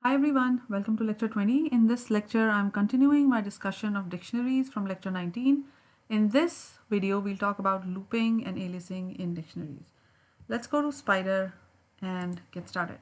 Hi everyone, welcome to lecture 20. In this lecture, I'm continuing my discussion of dictionaries from lecture 19. In this video, we'll talk about looping and aliasing in dictionaries. Let's go to Spider and get started.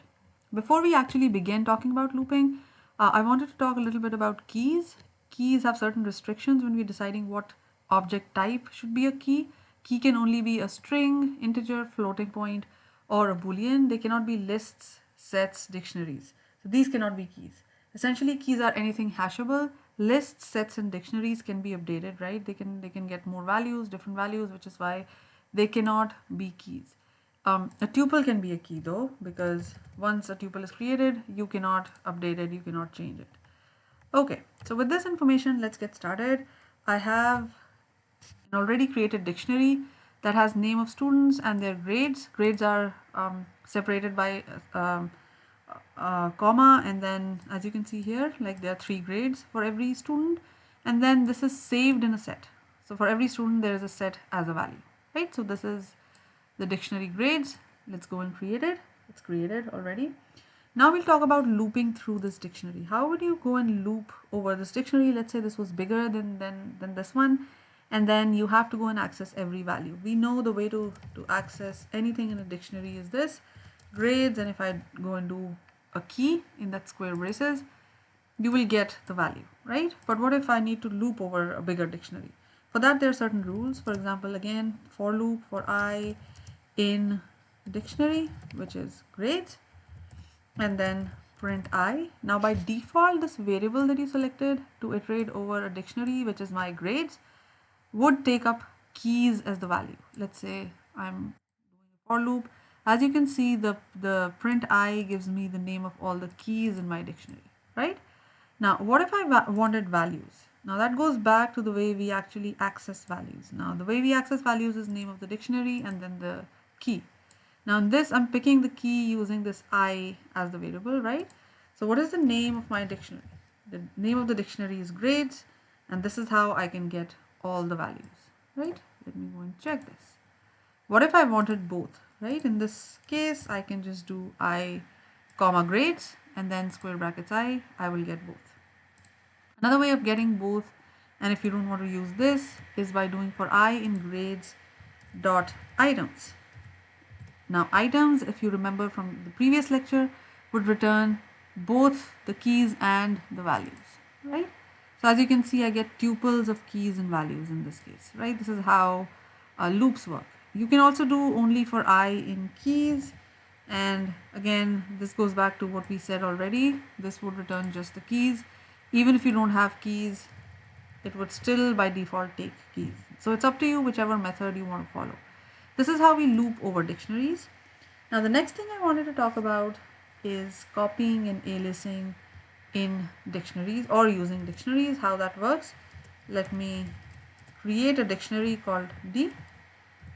Before we actually begin talking about looping, I wanted to talk a little bit about keys. Keys have certain restrictions when we're deciding what object type should be a key. Key can only be a string, integer, floating point, or a boolean. They cannot be lists, sets, dictionaries. So these cannot be keys. Essentially, keys are anything hashable. Lists, sets, and dictionaries can be updated, right? They can get more values, different values, which is why they cannot be keys. A tuple can be a key though, because once a tuple is created, you cannot update it, you cannot change it. Okay, so with this information, let's get started. I have an already created dictionary that has name of students and their grades. Grades are separated by comma, and then as you can see here, like there are 3 grades for every student, and then this is saved in a set. So for every student, there is a set as a value, right? So this is the dictionary grades. Let's go and create it. It's created already. Now we'll talk about looping through this dictionary. How would you go and loop over this dictionary? Let's say this was bigger than this one, and then you have to go and access every value. We know the way to access anything in a dictionary is this, grades, and if I go and do a key in that square braces, you will get the value, right? But what if I need to loop over a bigger dictionary? For that, there are certain rules. For example, again, for loop for I in dictionary, which is grades, and then print I. Now by default, this variable that you selected to iterate over a dictionary, which is my grades, would take up keys as the value. Let's say I'm doing a for loop. As you can see, the print I gives me the name of all the keys in my dictionary, right? Now, what if I wanted values? Now that goes back to the way we actually access values. Now the way we access values is name of the dictionary and then the key. Now in this, I'm picking the key using this I as the variable, right? So what is the name of my dictionary? The name of the dictionary is grades, and this is how I can get all the values, right? Let me go and check this. What if I wanted both, right? In this case, I can just do I comma grades and then square brackets I will get both. Another way of getting both, and if you don't want to use this, is by doing for I in grades dot items. Now items, if you remember from the previous lecture, would return both the keys and the values, right? So as you can see, I get tuples of keys and values in this case, right? This is how loops work. You can also do only for I in keys, and again, this goes back to what we said already. This would return just the keys. Even if you don't have keys, it would still by default take keys. So it's up to you whichever method you want to follow. This is how we loop over dictionaries. Now the next thing I wanted to talk about is copying and aliasing in dictionaries or using dictionaries, how that works. Let me create a dictionary called D,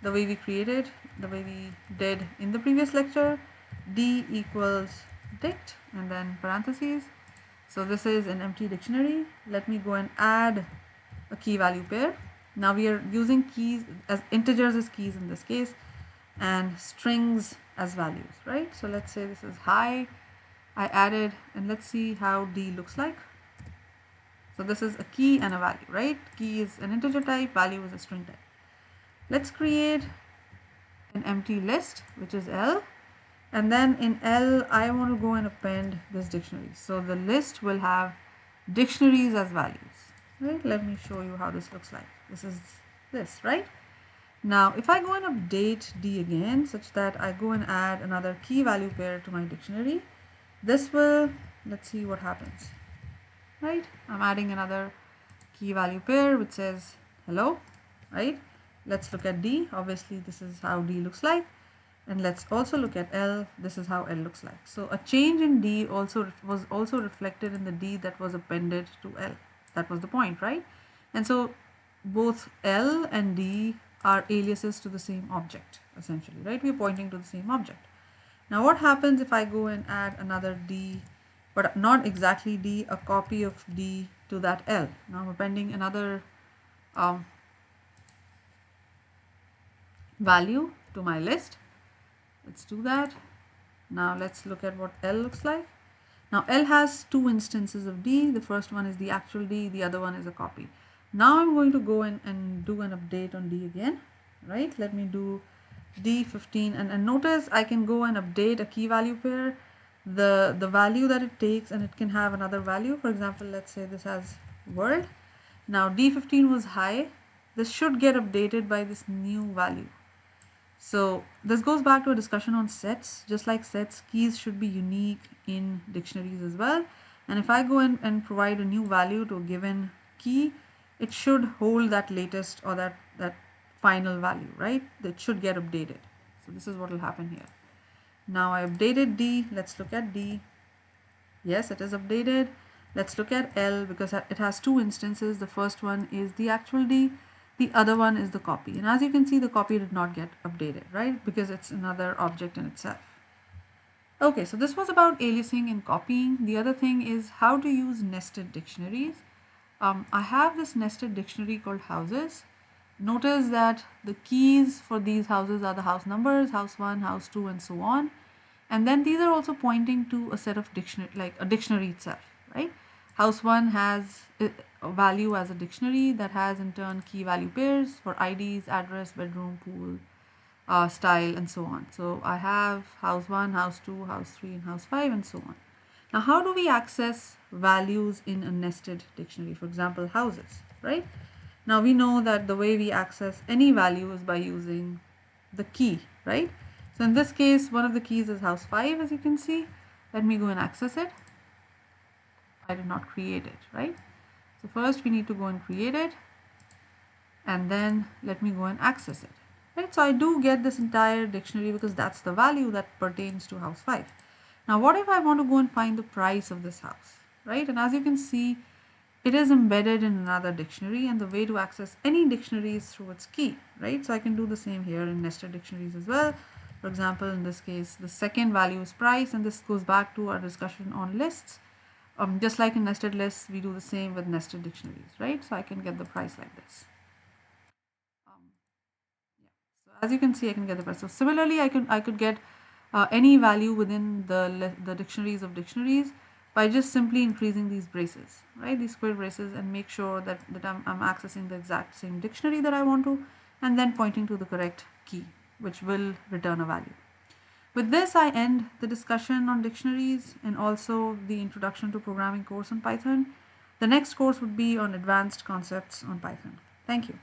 the way we created, the way we did in the previous lecture. D equals dict and then parentheses. So this is an empty dictionary. Let me go and add a key value pair. Now we are using keys as integers as keys in this case and strings as values, right? So let's say this is hi. I added, and let's see how D looks like. So this is a key and a value, right? Key is an integer type, value is a string type. Let's create an empty list, which is L. And then in L, I want to go and append this dictionary. So the list will have dictionaries as values, right? Let me show you how this looks like. This is this, right? Now, if I go and update D again, such that I go and add another key value pair to my dictionary, this will, let's see what happens, right? I'm adding another key value pair which says hello, right? Let's look at D. Obviously, this is how D looks like. And let's also look at L. This is how L looks like. So a change in D was also reflected in the D that was appended to L. That was the point, right? And so both L and D are aliases to the same object, essentially, right? We're pointing to the same object. Now what happens if I go and add another D, but not exactly D, a copy of D to that L? Now I'm appending another value to my list. Let's do that. Now let's look at what L looks like. Now L has two instances of D. The first one is the actual D, the other one is a copy. Now I'm going to go and do an update on D again, right? Let me do D15 and notice I can go and update a key value pair, the value that it takes, and it can have another value. For example, let's say this has world. Now D15 was high. This should get updated by this new value. So this goes back to a discussion on sets. Just like sets, keys should be unique in dictionaries as well. And if I go in and provide a new value to a given key, it should hold that latest or that final value, right? That should get updated. So this is what will happen here. Now I updated D. Let's look at D. Yes, it is updated. Let's look at L because it has two instances. The first one is the actual D. The other one is the copy. And as you can see, the copy did not get updated, right? Because it's another object in itself. Okay, so this was about aliasing and copying. The other thing is how to use nested dictionaries. I have this nested dictionary called houses. Notice that the keys for these houses are the house numbers, house 1, house 2, and so on. And then these are also pointing to a set of dictionary, like a dictionary itself, right? House 1 has a value as a dictionary that has in turn key value pairs for IDs, address, bedroom, pool, style, and so on. So I have house 1, house 2, house 3, and house 5, and so on. Now, how do we access values in a nested dictionary? For example, houses, right? Now we know that the way we access any value is by using the key, right? So in this case, one of the keys is house 5, as you can see. Let me go and access it. I did not create it, right? So first we need to go and create it, and then let me go and access it, right? So I do get this entire dictionary because that's the value that pertains to house 5. Now what if I want to go and find the price of this house, right? And as you can see, it is embedded in another dictionary, and the way to access any dictionary is through its key, right? So I can do the same here in nested dictionaries as well. For example, in this case, the second value is price, and this goes back to our discussion on lists. Just like in nested lists, we do the same with nested dictionaries, right? So I can get the price like this. So as you can see, I can get the price. So similarly, I could get any value within the dictionaries of dictionaries by just simply increasing these braces, right? These square braces, and make sure that I'm accessing the exact same dictionary that I want to, and then pointing to the correct key, which will return a value. With this, I end the discussion on dictionaries and also the introduction to programming course on Python. The next course would be on advanced concepts on Python. Thank you.